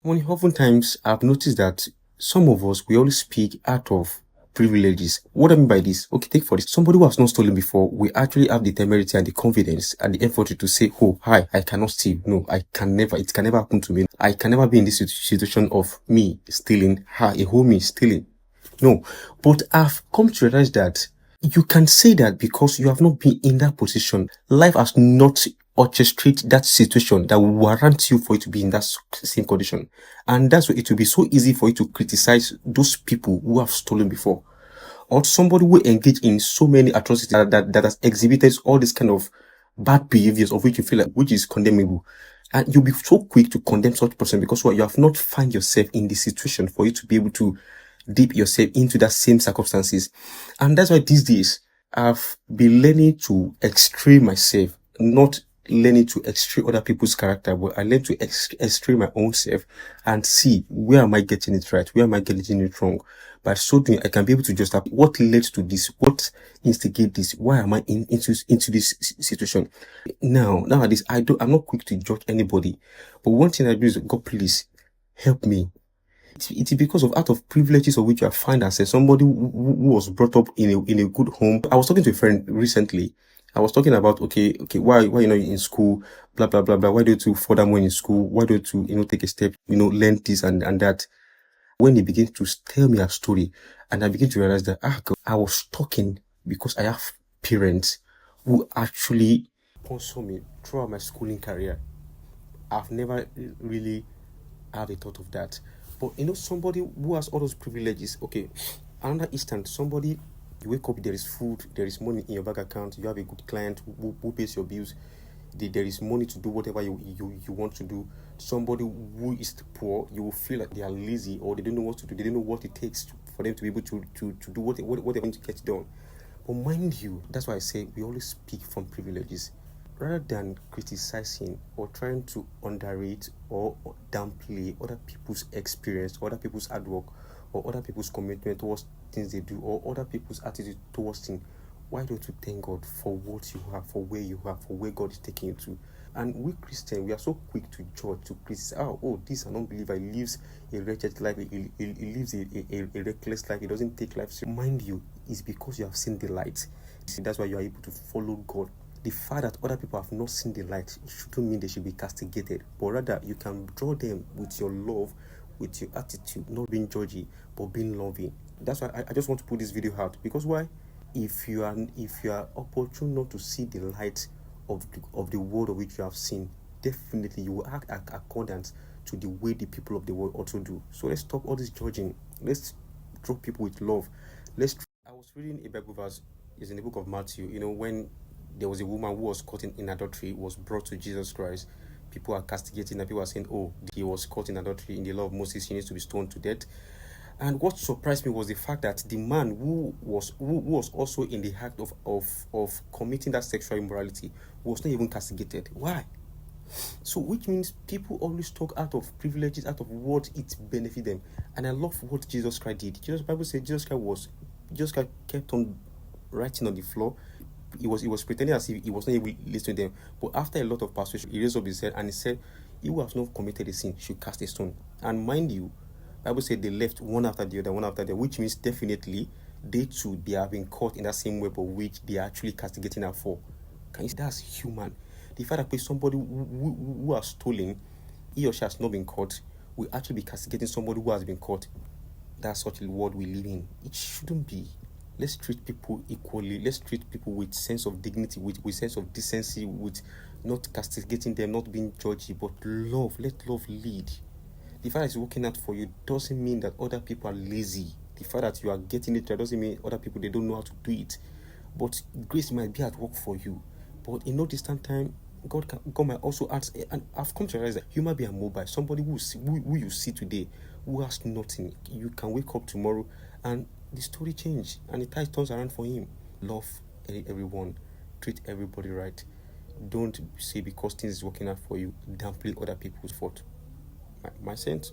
Oftentimes, I've noticed that some of us, we always speak out of privileges. What I mean by this, okay, take for this, somebody who has not stolen before, we actually have the temerity and the confidence and the effort to say, oh, hi, I cannot steal. No, I can never, it can never happen to me. I can never be in this situation of me stealing, a homie stealing. No, but I've come to realize that you can say that because you have not been in that position. Life has not orchestrated that situation that will warrant you for you to be in that same condition. And that's why it will be so easy for you to criticize those people who have stolen before. Or somebody who engage in so many atrocities that has exhibited all this kind of bad behaviors of which you feel like which is condemnable. And you'll be so quick to condemn such person because what you have not find yourself in the situation for you to be able to dip yourself into that same circumstances. And that's why these days I've been learning to extreme myself, not learning to extreme other people's character, but I learn to extreme my own self and see where am I getting it right, where am I getting it wrong. By so doing, I can be able to just have what led to this, what instigate this, why am I into this situation. Nowadays, I'm not quick to judge anybody, but one thing I do is, God, please help me. It is because of out of privileges of which I find as somebody who was brought up in a good home. I was talking to a friend recently. I was talking about okay, why you're not in school, blah blah blah blah. Why don't you further more in school? Why don't you take a step, learn this and that. When he begins to tell me a story, and I begin to realize that God, I was talking because I have parents who actually sponsor me throughout my schooling career. I've never really had a thought of that. But somebody who has all those privileges, okay, another instant, somebody, you wake up, there is food, there is money in your bank account, you have a good client who pays your bills, there is money to do whatever you want to do. Somebody who is poor, you will feel like they are lazy or they don't know what to do, they don't know what it takes for them to be able to do what they're going to get done. But mind you, that's why I say we always speak from privileges rather than criticizing or trying to underrate or downplay other people's experience, other people's hard work, or other people's commitment towards things they do, or other people's attitude towards things. Why don't you thank God for what you have, for where you are, for where God is taking you to? And we Christians, we are so quick to judge, to criticize. Oh, this an unbeliever, he lives a wretched life, he lives a reckless life, he doesn't take life seriously. Mind you, it's because you have seen the light. That's why you are able to follow God. The fact that other people have not seen the light shouldn't mean they should be castigated, but rather you can draw them with your love, with your attitude, not being judgy, but being loving. That's why I just want to put this video out. Because why? If you are opportune not to see the light of the world of which you have seen, definitely you will act accordant to the way the people of the world also do. So let's stop all this judging. Let's draw people with love. I was reading a Bible verse, is in the book of Matthew. When there was a woman who was caught in adultery, was brought to Jesus Christ. People are castigating and people are saying, oh, he was caught in adultery. In the law of Moses, he needs to be stoned to death. And what surprised me was the fact that the man who was also in the act of committing that sexual immorality was not even castigated. Why? So which means people always talk out of privileges, out of what it benefit them. And I love what Jesus Christ did. The Bible said Jesus Christ kept on writing on the floor. He was pretending as if he was not even listening to them. But after a lot of persuasion, he raised up his head and he said, "He who has not committed a sin should cast a stone." And mind you, Bible said they left one after the other, which means definitely they too, they have been caught in that same web of which they are actually castigating her for. Can you see that's human? The fact that somebody who has stolen, he or she has not been caught, will actually be castigating somebody who has been caught. That's such a world we live in. It shouldn't be. Let's treat people equally. Let's treat people with sense of dignity, with sense of decency, with not castigating them, not being judgy, but love. Let love lead. The fact that it's working out for you doesn't mean that other people are lazy. The fact that you are getting it right doesn't mean other people, they don't know how to do it. But grace might be at work for you. But in no distant time, God might also ask, and I've come to realize that human being are mobile. Somebody who you see today, who has nothing, you can wake up tomorrow and the story change and the tide turns around for him. Love everyone, treat everybody right. Don't say because things is working out for you, downplay other people's fault. My sense.